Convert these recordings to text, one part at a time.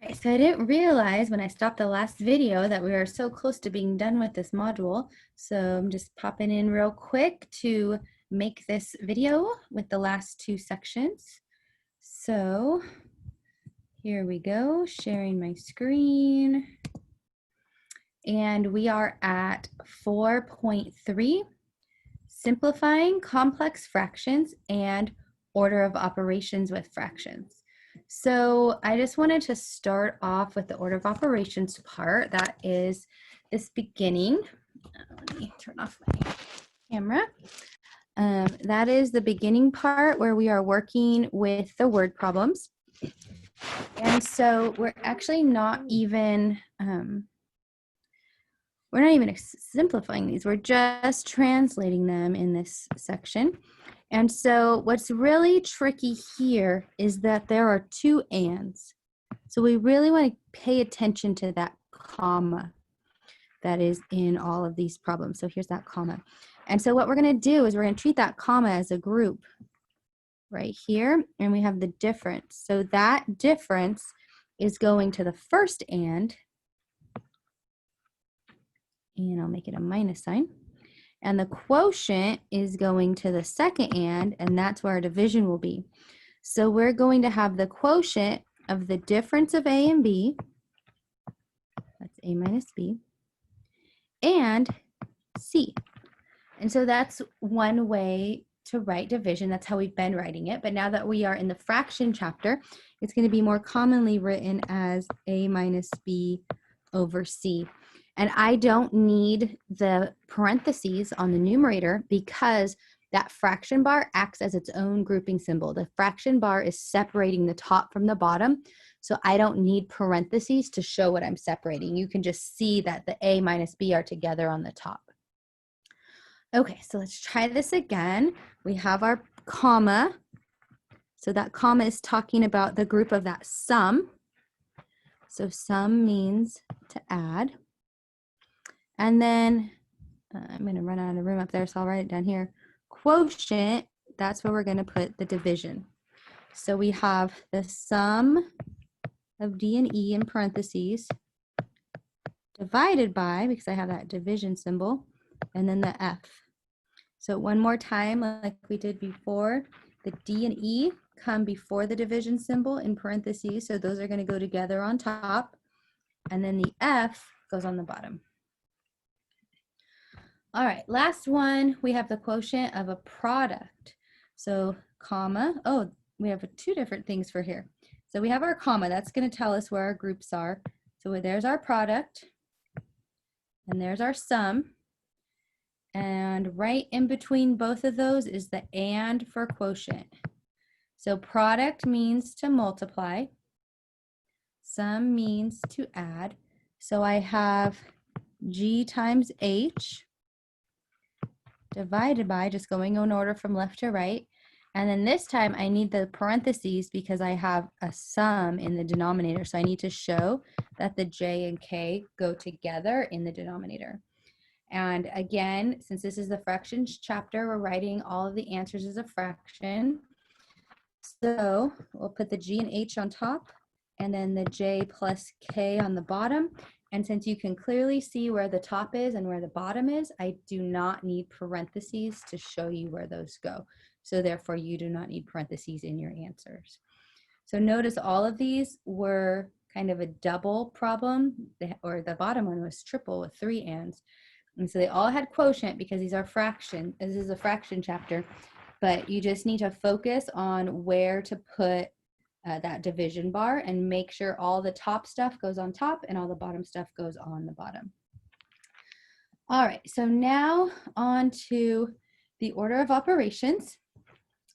Okay, so I didn't realize when I stopped the last video that we were so close to being done with this module. So I'm just popping in real quick to make this video with the last two sections. So here we go, sharing my screen. And we are at 4.3, simplifying complex fractions and order of operations with fractions. So I just wanted to start off with the order of operations part. That is this beginning. Let me turn off my camera. That is the beginning part where we are working with the word problems. And so we're actually not even simplifying these. We're just translating them in this section. And so what's really tricky here is that there are two ands. So we really want to pay attention to that comma that is in all of these problems. So here's that comma. And so what we're going to do is we're going to treat that comma as a group right here. And we have the difference. So that difference is going to the first and I'll make it a minus sign. And the quotient is going to the second and that's where our division will be. So we're going to have the quotient of the difference of A and B, that's A minus B, and C. And so that's one way to write division. That's how we've been writing it. But now that we are in the fraction chapter, it's going to be more commonly written as A minus B over C. And I don't need the parentheses on the numerator because that fraction bar acts as its own grouping symbol. The fraction bar is separating the top from the bottom. So I don't need parentheses to show what I'm separating. You can just see that the A minus B are together on the top. Okay, so let's try this again. We have our comma. So that comma is talking about the group of that sum. So sum means to add. And then I'm going to run out of room up there, so I'll write it down here. Quotient, that's where we're going to put the division. So we have the sum of D and E in parentheses divided by, because I have that division symbol, and then the F. So one more time, like we did before, the D and E come before the division symbol in parentheses, so those are going to go together on top, and then the F goes on the bottom. All right, last one, we have the quotient of a product. So comma, we have two different things for here. So we have our comma, that's going to tell us where our groups are. So there's our product, and there's our sum. And right in between both of those is the and for quotient. So product means to multiply. Sum means to add. So I have G times H divided by, just going in order from left to right. And then this time I need the parentheses because I have a sum in the denominator. So I need to show that the J and K go together in the denominator. And again, since this is the fractions chapter, we're writing all of the answers as a fraction. So we'll put the G and H on top and then the J plus K on the bottom. And since you can clearly see where the top is and where the bottom is, I do not need parentheses to show you where those go. So therefore, you do not need parentheses in your answers. So notice all of these were kind of a double problem, or the bottom one was triple with three ands. And so they all had quotient because these are fraction. This is a fraction chapter, but you just need to focus on where to put that division bar and make sure all the top stuff goes on top and all the bottom stuff goes on the bottom. All right, so now on to the order of operations.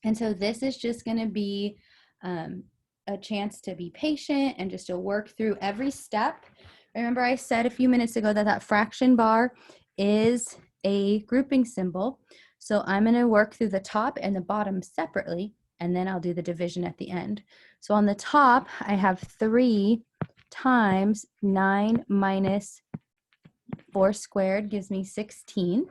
And so this is just going to be a chance to be patient and just to work through every step. Remember I said a few minutes ago that that fraction bar is a grouping symbol. So I'm going to work through the top and the bottom separately, and then I'll do the division at the end. So on the top, I have 3 times 9 minus 4 squared gives me 16.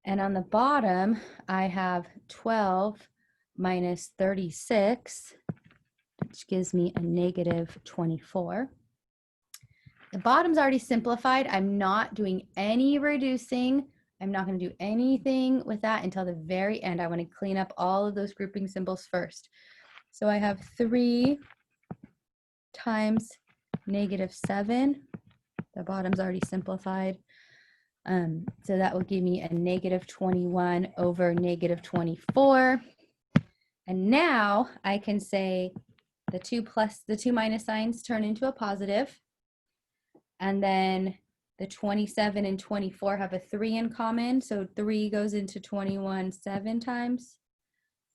And on the bottom, I have 12 minus 36 which gives me a negative 24. The bottom's already simplified. I'm not doing any reducing. I'm not going to do anything with that until the very end. I want to clean up all of those grouping symbols first. So I have 3 times negative 7. The bottom's already simplified. So that will give me a negative 21 over negative 24. And now I can say the 2 minus signs turn into a positive. And then the 27 and 24 have a 3 in common. So 3 goes into 21 7 times.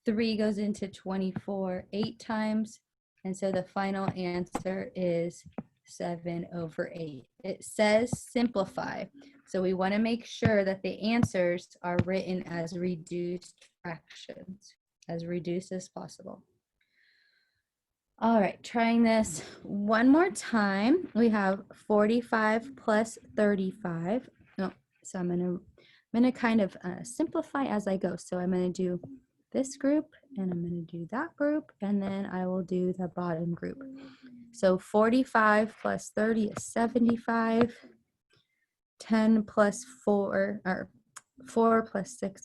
3 goes into 24 8 times. And so the final answer is 7 over 8. It says simplify. So we want to make sure that the answers are written as reduced fractions, as reduced as possible. All right, trying this one more time. We have 45 plus 35. Oh, so I'm gonna kind of simplify as I go. So I'm gonna do this group, and I'm gonna do that group, and then I will do the bottom group. So 45 plus 30 is 75. 10 plus 4, or 4 plus 6,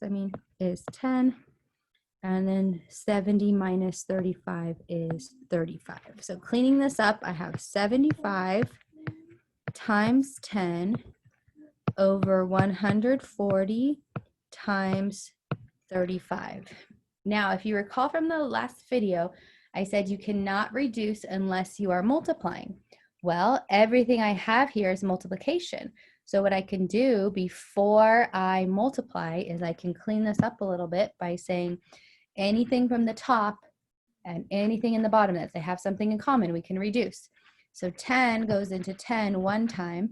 is 10. And then 70 minus 35 is 35. So cleaning this up, I have 75 times 10 over 140 times 35. Now, if you recall from the last video, I said you cannot reduce unless you are multiplying. Well, everything I have here is multiplication. So what I can do before I multiply is I can clean this up a little bit by saying anything from the top and anything in the bottom that they have something in common, we can reduce. So 10 goes into 10 one time,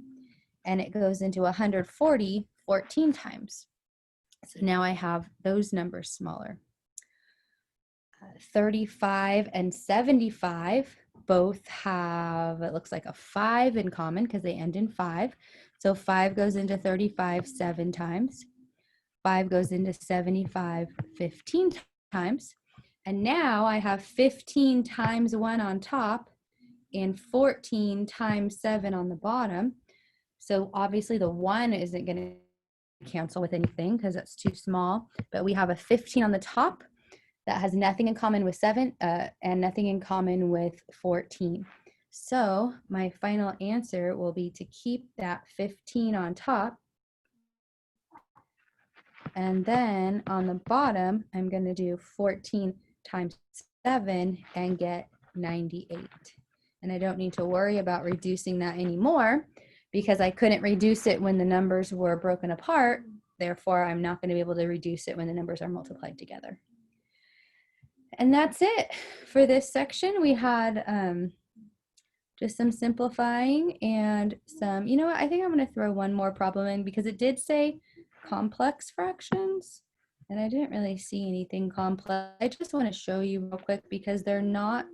and it goes into 140 14 times. So now I have those numbers smaller. 35 and 75 both have, it looks like, a 5 in common because they end in 5. So 5 goes into 35 7 times. 5 goes into 75 15 times. And now I have 15 times 1 on top and 14 times 7 on the bottom. So obviously the 1 isn't going to cancel with anything because that's too small. But we have a 15 on the top that has nothing in common with 7 and nothing in common with 14. So my final answer will be to keep that 15 on top. And then on the bottom, I'm going to do 14 times 7 and get 98. And I don't need to worry about reducing that anymore because I couldn't reduce it when the numbers were broken apart. Therefore, I'm not going to be able to reduce it when the numbers are multiplied together. And that's it for this section. We had just some simplifying and some, you know what, I think I'm going to throw one more problem in because it did say complex fractions, and I didn't really see anything complex. I just want to show you real quick because they're not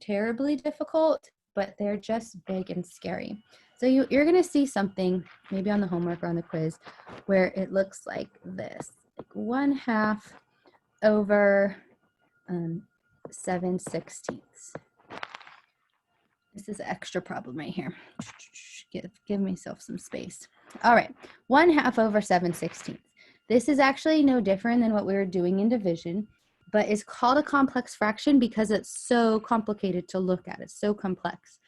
terribly difficult, but they're just big and scary. So you're going to see something maybe on the homework or on the quiz where it looks like this, like 1/2 over 7/16. This is an extra problem right here. Give myself some space. All right, 1/2 over 7/16. This is actually no different than what we were doing in division, but it's called a complex fraction because it's so complicated to look at. It's so complex.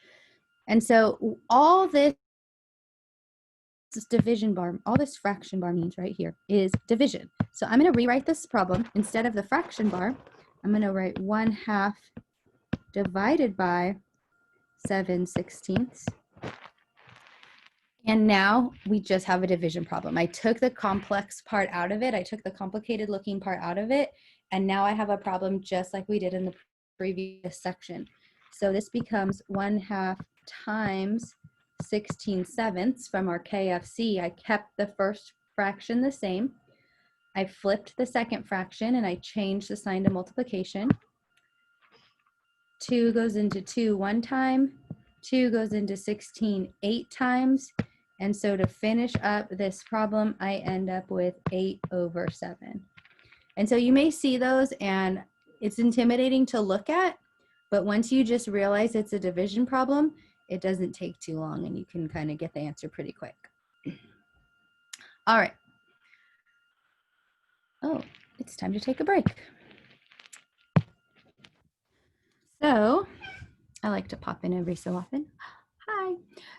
And so all this division bar, all this fraction bar means right here is division. So I'm going to rewrite this problem. Instead of the fraction bar, I'm going to write 1/2 divided by 7/16. And now we just have a division problem. I took the complex part out of it. I took the complicated looking part out of it. And now I have a problem just like we did in the previous section. So this becomes 1/2 times 16/7 from our KFC. I kept the first fraction the same. I flipped the second fraction and I changed the sign to multiplication. 2 goes into 2 one time. 2 goes into 16 8 times. And so to finish up this problem, I end up with 8 over 7. And so you may see those and it's intimidating to look at, But once you just realize it's a division problem, it doesn't take too long and you can kind of get the answer pretty quick. All right. Oh, it's time to take a break. So I like to pop in every so often. Hi.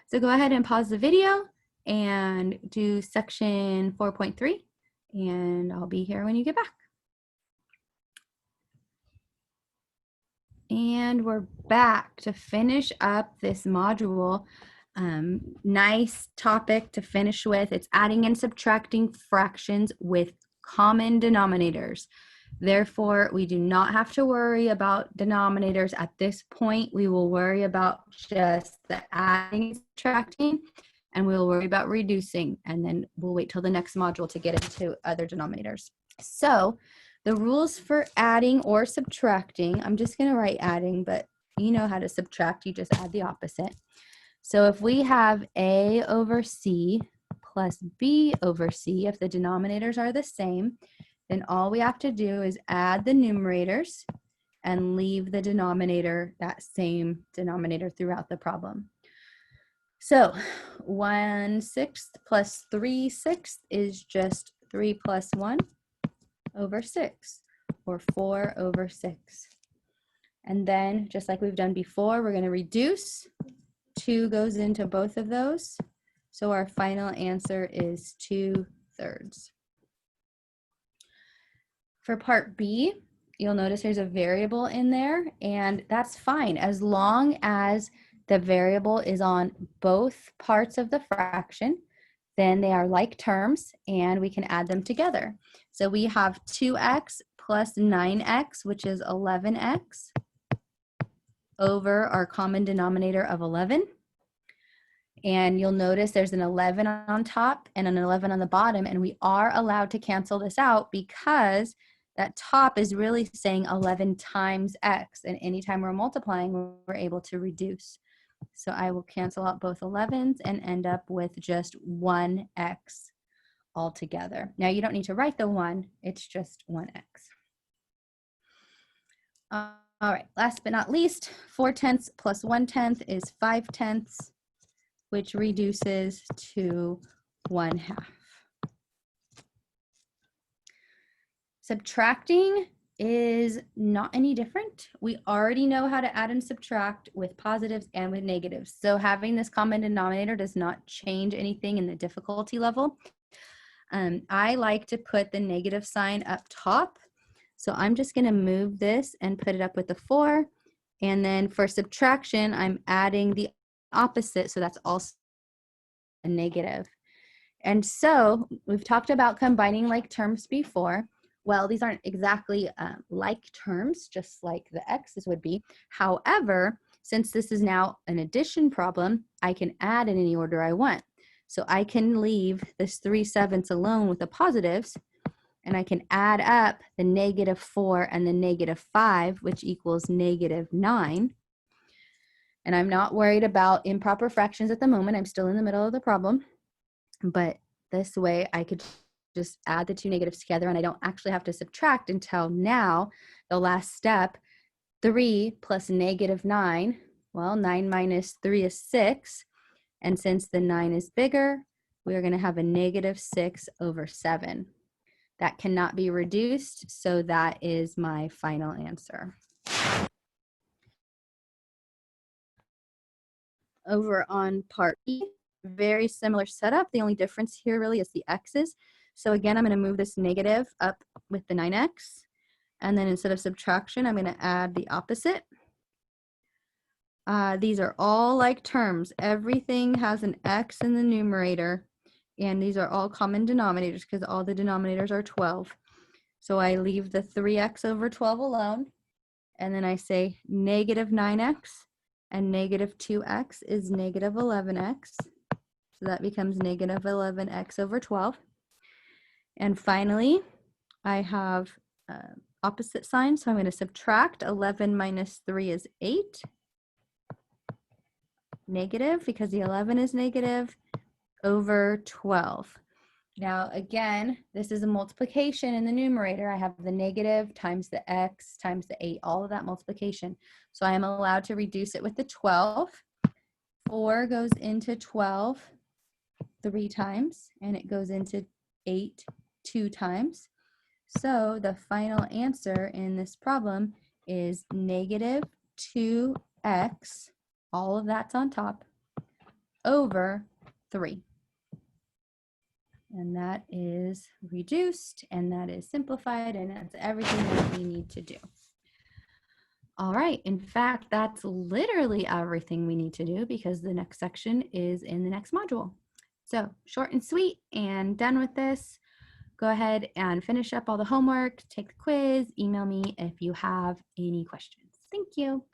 So go ahead and pause the video and do section 4.3, and I'll be here when you get back. And we're back to finish up this module. Nice topic to finish with. It's adding and subtracting fractions with common denominators. Therefore, we do not have to worry about denominators at this point. We will worry about just the adding and subtracting, and we'll worry about reducing, and then we'll wait till the next module to get into other denominators. So the rules for adding or subtracting, I'm just going to write adding, but you know how to subtract, you just add the opposite. So if we have A over C plus B over C, if the denominators are the same, then all we have to do is add the numerators and leave the denominator, that same denominator throughout the problem. So 1/6 plus 3/6 is just 3 plus 1 over 6, or 4 over 6. And then, just like we've done before, we're going to reduce. 2 goes into both of those. So our final answer is 2/3. For part B, you'll notice there's a variable in there, and that's fine as long as the variable is on both parts of the fraction. Then they are like terms and we can add them together. So we have 2x plus 9x, which is 11x, over our common denominator of 11. And you'll notice there's an 11 on top and an 11 on the bottom, and we are allowed to cancel this out because that top is really saying 11 times x, and anytime we're multiplying, we're able to reduce. So I will cancel out both 11s and end up with just 1x altogether. Now you don't need to write the 1, it's just 1x. All right, last but not least, 4/10 plus 1/10 is 5/10, which reduces to 1/2. Subtracting is not any different. We already know how to add and subtract with positives and with negatives. So having this common denominator does not change anything in the difficulty level. I like to put the negative sign up top. So I'm just going to move this and put it up with the 4. And then for subtraction, I'm adding the opposite. So that's also a negative. And so we've talked about combining like terms before. Well, these aren't exactly like terms, just like the x's would be. However, since this is now an addition problem, I can add in any order I want. So I can leave this 3/7 alone with the positives, and I can add up the -4 and the -5, which equals -9. And I'm not worried about improper fractions at the moment. I'm still in the middle of the problem. But this way I could just add the two negatives together, and I don't actually have to subtract until now, the last step. 3 plus -9, well, 9 minus 3 is 6. And since the 9 is bigger, we're going to have a -6/7. That cannot be reduced, so that is my final answer. Over on part E, very similar setup. The only difference here really is the x's. So again, I'm going to move this negative up with the 9x. And then instead of subtraction, I'm going to add the opposite. These are all like terms. Everything has an x in the numerator. And these are all common denominators because all the denominators are 12. So I leave the 3x over 12 alone. And then I say -9x. And -2x is -11x. So that becomes -11x over 12. And finally, I have opposite sign. So I'm going to subtract. 11 minus 3 is 8. Negative, because the 11 is negative, over 12. Now, again, this is a multiplication in the numerator. I have the negative times the x times the 8, all of that multiplication. So I am allowed to reduce it with the 12. 4 goes into 12 3 times, and it goes into 8 2 times. So the final answer in this problem is negative 2x, all of that's on top, over 3. And that is reduced, and that is simplified, and that's everything that we need to do. All right, in fact, that's literally everything we need to do because the next section is in the next module. So short and sweet and done with this. Go ahead and finish up all the homework, take the quiz, email me if you have any questions. Thank you.